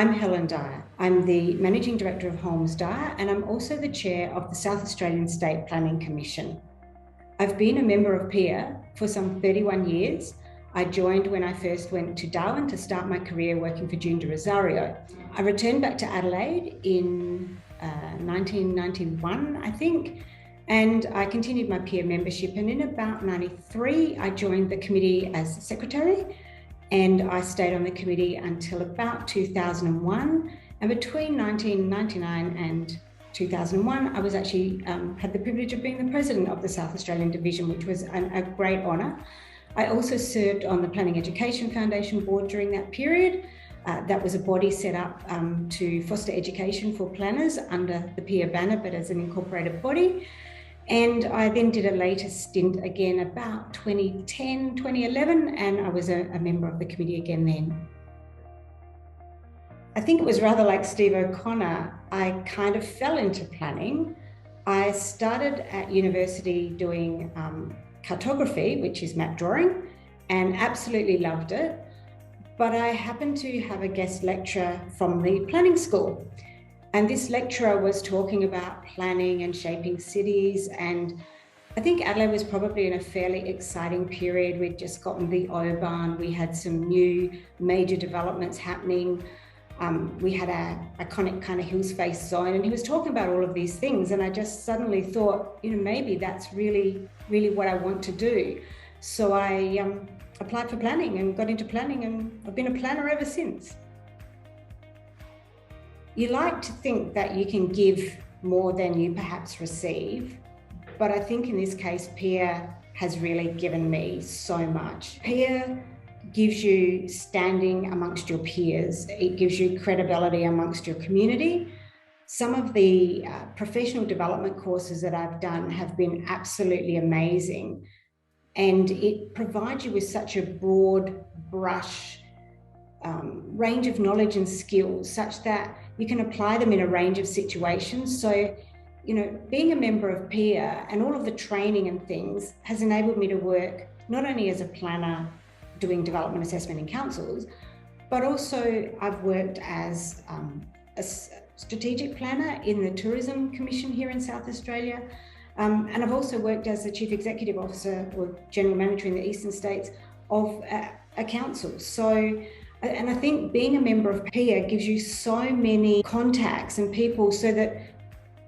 I'm Helen Dyer. I'm the Managing Director of Holmes Dyer, and I'm also the Chair of the South Australian State Planning Commission. I've been a member of PIA for some 31 years. I joined when I first went to Darwin to start my career working for June de Rosario. I returned back to Adelaide in 1991, I think, and I continued my PIA membership. And in about 93, I joined the committee as secretary, and I stayed on the committee until about 2001. And between 1999 and 2001, I was actually had the privilege of being the president of the South Australian Division, which was a great honour. I also served on the Planning Education Foundation board during that period. That was a body set up to foster education for planners under the PIA banner, but as an incorporated body. And I then did a later stint again about 2010, 2011, and I was a member of the committee again then. I think it was rather like Steve O'Connor. I kind of fell into planning. I started at university doing cartography, which is map drawing, and absolutely loved it. But I happened to have a guest lecture from the planning school. And this lecturer was talking about planning and shaping cities. And I think Adelaide was probably in a fairly exciting period. We'd just gotten the O-Bahn. We had some new major developments happening. We had a iconic kind of hills face zone, and he was talking about all of these things. And I just suddenly thought, maybe that's really, really what I want to do. So I applied for planning and got into planning, and I've been a planner ever since. You like to think that you can give more than you perhaps receive, but I think in this case, PIA has really given me so much. PIA gives you standing amongst your peers. It gives you credibility amongst your community. Some of the professional development courses that I've done have been absolutely amazing, and it provides you with such a broad brush range of knowledge and skills, such that you can apply them in a range of situations. So, being a member of PIA and all of the training and things has enabled me to work not only as a planner doing development assessment in councils, but also I've worked as a strategic planner in the Tourism Commission here in South Australia. And I've also worked as the Chief Executive Officer or General Manager in the Eastern States of a council. And I think being a member of PIA gives you so many contacts and people, so that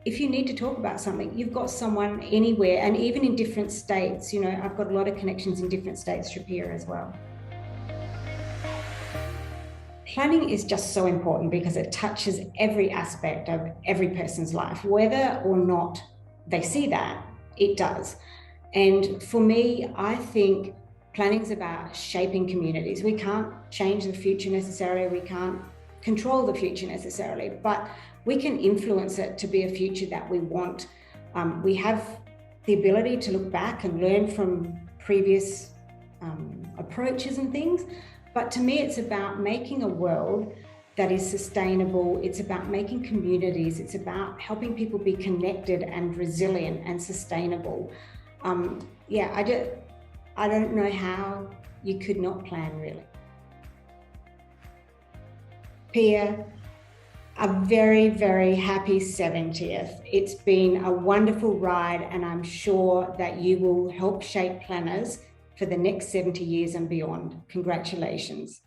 if you need to talk about something, you've got someone anywhere, and even in different states. I've got a lot of connections in different states through PIA as well. Planning is just so important because it touches every aspect of every person's life, whether or not they see that, it does. And for me, I think planning's about shaping communities. We can't change the future necessarily. We can't control the future necessarily, but we can influence it to be a future that we want. We have the ability to look back and learn from previous approaches and things. But to me, it's about making a world that is sustainable. It's about making communities. It's about helping people be connected and resilient and sustainable. I don't know how you could not plan, really. PIA, a very, very happy 70th. It's been a wonderful ride, and I'm sure that you will help shape planners for the next 70 years and beyond. Congratulations.